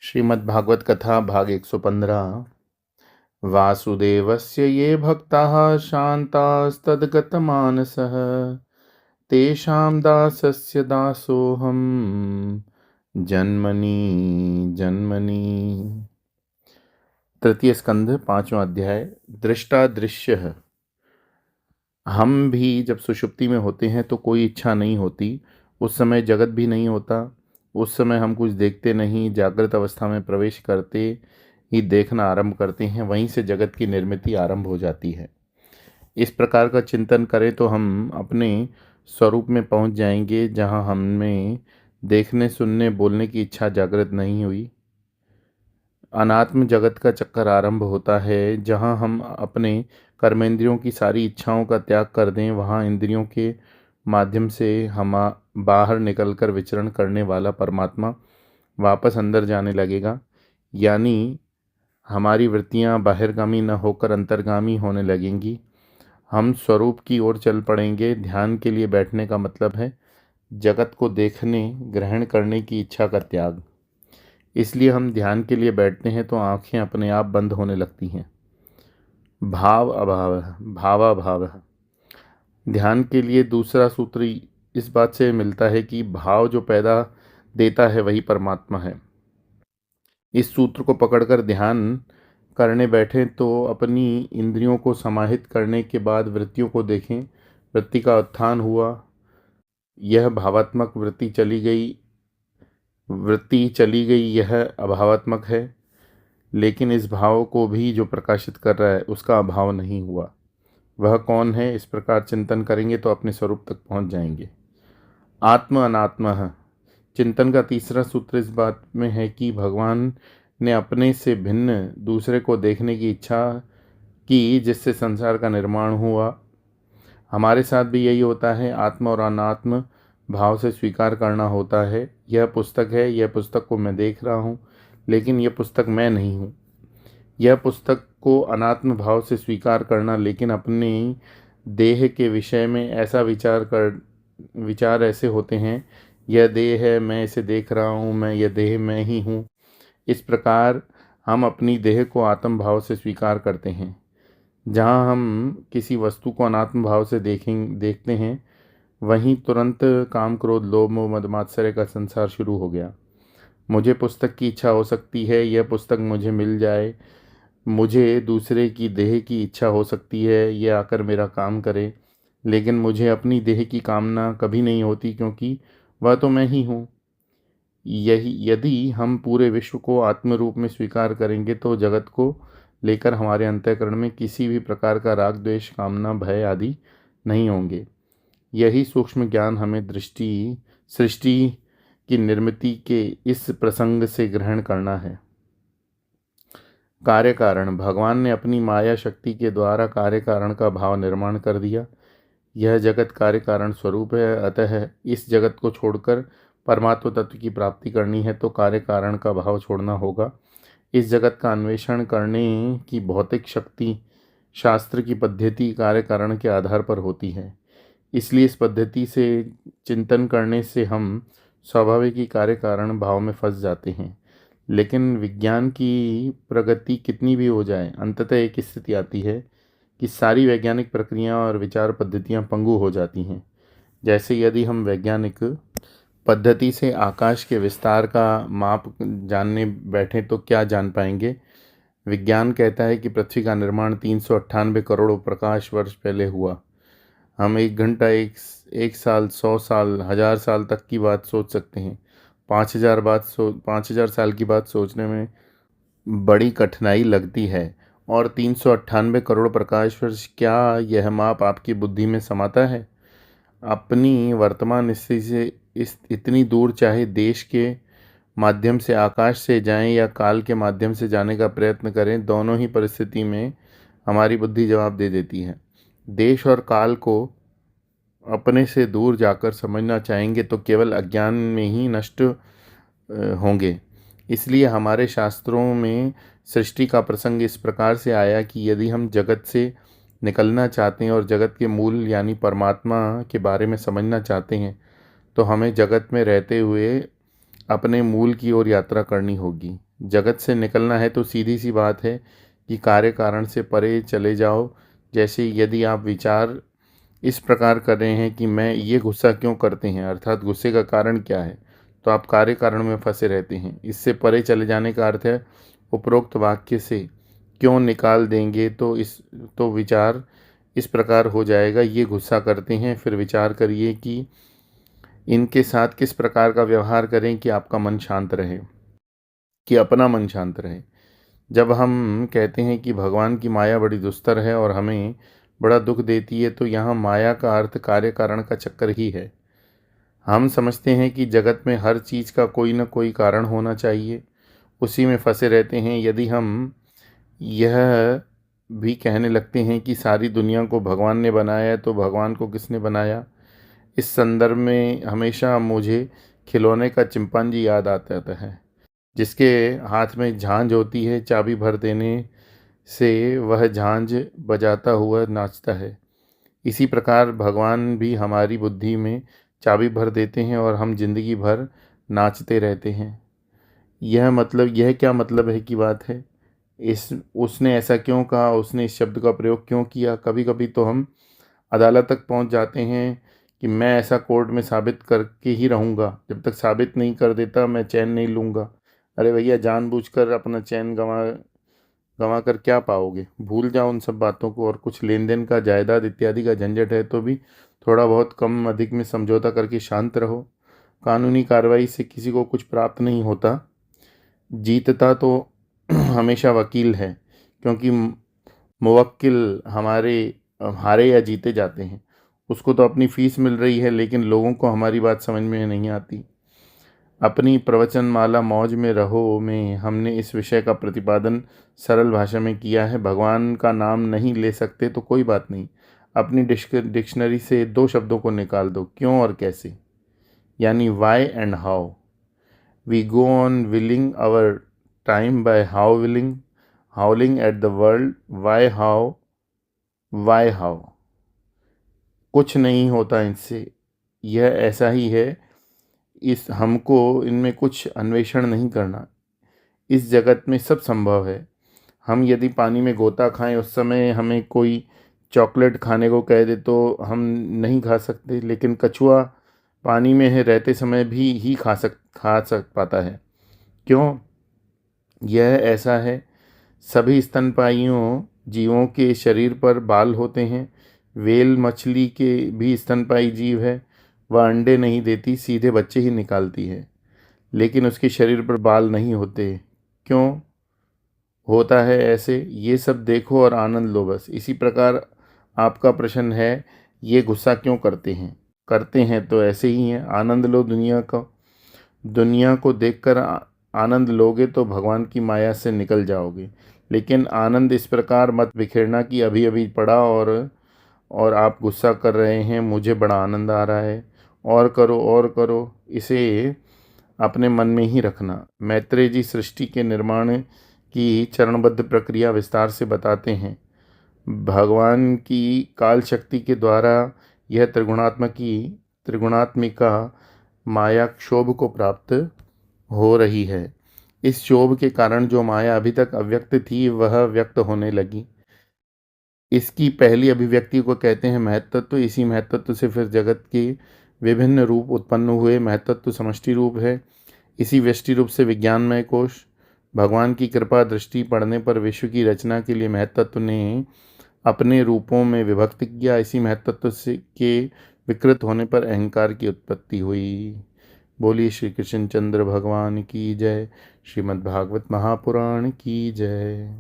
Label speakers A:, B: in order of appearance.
A: श्रीमद्भागवत कथा भाग 115। वासुदेवस्य ये भक्ताः शान्तास्तद्गतमानसः तेषां दासस्य दासोऽहं जन्मनि जन्मनि। तृतीय स्कंध 5वां अध्याय। दृष्टा दृश्य। हम भी जब सुषुप्ति में होते हैं तो कोई इच्छा नहीं होती, उस समय जगत भी नहीं होता, उस समय हम कुछ देखते नहीं। जागृत अवस्था में प्रवेश करते ही देखना आरंभ करते हैं, वहीं से जगत की निर्मिति आरंभ हो जाती है। इस प्रकार का चिंतन करें तो हम अपने स्वरूप में पहुंच जाएंगे, जहां हमें देखने सुनने बोलने की इच्छा जागृत नहीं हुई। अनात्म जगत का चक्कर आरंभ होता है, जहां हम अपने कर्मेंद्रियों की सारी इच्छाओं का त्याग कर दें। वहां इंद्रियों के माध्यम से हम बाहर निकलकर विचरण करने वाला परमात्मा वापस अंदर जाने लगेगा, यानी हमारी वृत्तियां बाहिरगामी न होकर अंतर्गामी होने लगेंगी। हम स्वरूप की ओर चल पड़ेंगे। ध्यान के लिए बैठने का मतलब है जगत को देखने ग्रहण करने की इच्छा का त्याग। इसलिए हम ध्यान के लिए बैठते हैं तो आंखें अपने आप बंद होने लगती हैं। भाव अभाव भावाभाव। ध्यान के लिए दूसरा सूत्र इस बात से मिलता है कि भाव जो पैदा देता है वही परमात्मा है। इस सूत्र को पकड़कर ध्यान करने बैठें तो अपनी इंद्रियों को समाहित करने के बाद वृत्तियों को देखें। वृत्ति का उत्थान हुआ, यह भावात्मक वृत्ति चली गई, यह अभावात्मक है। लेकिन इस भाव को भी जो प्रकाशित कर रहा है उसका अभाव नहीं हुआ। वह कौन है? इस प्रकार चिंतन करेंगे तो अपने स्वरूप तक पहुंच जाएंगे। आत्म अनात्म। चिंतन का तीसरा सूत्र इस बात में है कि भगवान ने अपने से भिन्न दूसरे को देखने की इच्छा की, जिससे संसार का निर्माण हुआ। हमारे साथ भी यही होता है। आत्म और अनात्म भाव से स्वीकार करना होता है। यह पुस्तक है, यह पुस्तक को मैं देख रहा हूँ, लेकिन यह पुस्तक मैं नहीं हूँ। यह पुस्तक को अनात्म भाव से स्वीकार करना, लेकिन अपने देह के विषय में ऐसा विचार ऐसे होते हैं, यह देह है, मैं इसे देख रहा हूँ, यह देह मैं ही हूँ। इस प्रकार हम अपनी देह को आत्म भाव से स्वीकार करते हैं। जहाँ हम किसी वस्तु को अनात्म भाव से देखते हैं, वहीं तुरंत काम क्रोध लोभ मोह मद मात्सर्य का संसार शुरू हो गया। मुझे पुस्तक की इच्छा हो सकती है, यह पुस्तक मुझे मिल जाए। मुझे दूसरे की देह की इच्छा हो सकती है, यह आकर मेरा काम करे। लेकिन मुझे अपनी देह की कामना कभी नहीं होती, क्योंकि वह तो मैं ही हूँ। यदि हम पूरे विश्व को आत्म रूप में स्वीकार करेंगे तो जगत को लेकर हमारे अंतःकरण में किसी भी प्रकार का राग द्वेष कामना भय आदि नहीं होंगे। यही सूक्ष्म ज्ञान हमें सृष्टि की निर्मिति के इस प्रसंग से ग्रहण करना है। कार्य कारण। भगवान ने अपनी माया शक्ति के द्वारा कार्य कारण का भाव निर्माण कर दिया। यह जगत कार्य कारण स्वरूप है, अतः इस जगत को छोड़कर परमात्म तत्व की प्राप्ति करनी है तो कार्य कारण का भाव छोड़ना होगा। इस जगत का अन्वेषण करने की भौतिक शक्ति शास्त्र की पद्धति कार्य कारण के आधार पर होती है। इसलिए इस पद्धति से चिंतन करने से हम स्वाभाविक ही कार्य कारण भाव में फंस जाते हैं। लेकिन विज्ञान की प्रगति कितनी भी हो जाए, अंततः एक स्थिति आती है कि सारी वैज्ञानिक प्रक्रियाएं और विचार पद्धतियां पंगु हो जाती हैं। जैसे यदि हम वैज्ञानिक पद्धति से आकाश के विस्तार का माप जानने बैठे तो क्या जान पाएंगे। विज्ञान कहता है कि पृथ्वी का निर्माण 398 करोड़ प्रकाश वर्ष पहले हुआ। हम 1 घंटा, एक साल, 100 साल, 1000 साल तक की बात सोच सकते हैं। 5000 साल की बात सोचने में बड़ी कठिनाई लगती है। और 398 करोड़ प्रकाश वर्ष, क्या यह माप आपकी बुद्धि में समाता है? अपनी वर्तमान स्थिति से इतनी दूर चाहे देश के माध्यम से आकाश से जाएं या काल के माध्यम से जाने का प्रयत्न करें, दोनों ही परिस्थिति में हमारी बुद्धि जवाब दे देती है। देश और काल को अपने से दूर जाकर समझना चाहेंगे तो केवल अज्ञान में ही नष्ट होंगे। इसलिए हमारे शास्त्रों में सृष्टि का प्रसंग इस प्रकार से आया कि यदि हम जगत से निकलना चाहते हैं और जगत के मूल यानी परमात्मा के बारे में समझना चाहते हैं तो हमें जगत में रहते हुए अपने मूल की ओर यात्रा करनी होगी। जगत से निकलना है तो सीधी सी बात है कि कार्य कारण से परे चले जाओ। जैसे यदि आप विचार इस प्रकार कर रहे हैं कि मैं ये गुस्सा क्यों करते हैं, अर्थात गुस्से का कारण क्या है, तो आप कार्य कारण में फंसे रहते हैं। इससे परे चले जाने का अर्थ है उपरोक्त वाक्य से क्यों निकाल देंगे तो विचार इस प्रकार हो जाएगा, ये गुस्सा करते हैं, फिर विचार करिए कि इनके साथ किस प्रकार का व्यवहार करें कि आपका मन शांत रहे, कि अपना मन शांत रहे। जब हम कहते हैं कि भगवान की माया बड़ी दुस्तर है और हमें बड़ा दुख देती है, तो यहाँ माया का अर्थ कार्य कारण का चक्कर ही है। हम समझते हैं कि जगत में हर चीज़ का कोई न कोई कारण होना चाहिए, उसी में फंसे रहते हैं। यदि हम यह भी कहने लगते हैं कि सारी दुनिया को भगवान ने बनाया है, तो भगवान को किसने बनाया? इस संदर्भ में हमेशा मुझे खिलौने का चिंपांजी याद आता है, जिसके हाथ में झांझ होती है, चाबी भर देने से वह झांझ बजाता हुआ नाचता है। इसी प्रकार भगवान भी हमारी बुद्धि में चाबी भर देते हैं और हम जिंदगी भर नाचते रहते हैं। यह क्या मतलब है की बात है? इस उसने ऐसा क्यों कहा, उसने इस शब्द का प्रयोग क्यों किया? कभी कभी तो हम अदालत तक पहुंच जाते हैं कि मैं ऐसा कोर्ट में साबित करके ही रहूँगा, जब तक साबित नहीं कर देता मैं चैन नहीं लूँगा। अरे भैया, जानबूझकर अपना चैन गंवा गंवा कर क्या पाओगे? भूल जाओ उन सब बातों को, और कुछ लेन देन का, जायदाद इत्यादि का झंझट है तो भी थोड़ा बहुत कम अधिक में समझौता करके शांत रहो। कानूनी कार्रवाई से किसी को कुछ प्राप्त नहीं होता। जीतता तो हमेशा वकील है, क्योंकि मुवक्किल हमारे हारे या जीते जाते हैं। उसको तो अपनी फीस मिल रही है, लेकिन लोगों को हमारी बात समझ में नहीं आती। अपनी प्रवचनमाला मौज में रहो में हमने इस विषय का प्रतिपादन सरल भाषा में किया है। भगवान का नाम नहीं ले सकते तो कोई बात नहीं, अपनी डिक्शनरी से दो शब्दों को निकाल दो, क्यों और कैसे, यानी why and how. We go on whiling our time by howling at the world, why how. कुछ नहीं होता इनसे, यह ऐसा ही है। इस हमको इनमें कुछ अन्वेषण नहीं करना। इस जगत में सब संभव है। हम यदि पानी में गोता खाएं, उस समय हमें कोई चॉकलेट खाने को कह दे तो हम नहीं खा सकते, लेकिन कछुआ पानी में है रहते समय भी ही खा सक पाता है। क्यों? यह ऐसा है। सभी स्तनपायियों जीवों के शरीर पर बाल होते हैं। व्हेल मछली के भी स्तनपायी जीव है। वह अंडे नहीं देती, सीधे बच्चे ही निकालती है, लेकिन उसके शरीर पर बाल नहीं होते। क्यों होता है ऐसे? ये सब देखो और आनंद लो बस। इसी प्रकार आपका प्रश्न है, ये गुस्सा क्यों करते हैं? करते हैं तो ऐसे ही हैं। आनंद लो दुनिया को देखकर आनंद लोगे तो भगवान की माया से निकल जाओगे। लेकिन आनंद इस प्रकार मत बिखेरना कि अभी अभी पड़ा और आप गुस्सा कर रहे हैं, मुझे बड़ा आनंद आ रहा है, और करो। इसे अपने मन में ही रखना। मैत्रेय जी सृष्टि के निर्माण की चरणबद्ध प्रक्रिया विस्तार से बताते हैं। भगवान की काल शक्ति के द्वारा यह त्रिगुणात्मिका माया क्षोभ को प्राप्त हो रही है। इस क्षोभ के कारण जो माया अभी तक अव्यक्त थी, वह व्यक्त होने लगी। इसकी पहली अभिव्यक्ति को कहते हैं महत्तत्व। इसी महत्तत्व से फिर जगत के विभिन्न रूप उत्पन्न हुए। महत्तत्व समष्टि रूप है। इसी व्यष्टि रूप से विज्ञानमय कोश। भगवान की कृपा दृष्टि पड़ने पर विश्व की रचना के लिए महत्तत्व ने अपने रूपों में विभक्त किया। इसी महत्तत्व से के विकृत होने पर अहंकार की उत्पत्ति हुई। बोलिए श्री कृष्ण चंद्र भगवान की जय। श्रीमद् भागवत महापुराण की जय।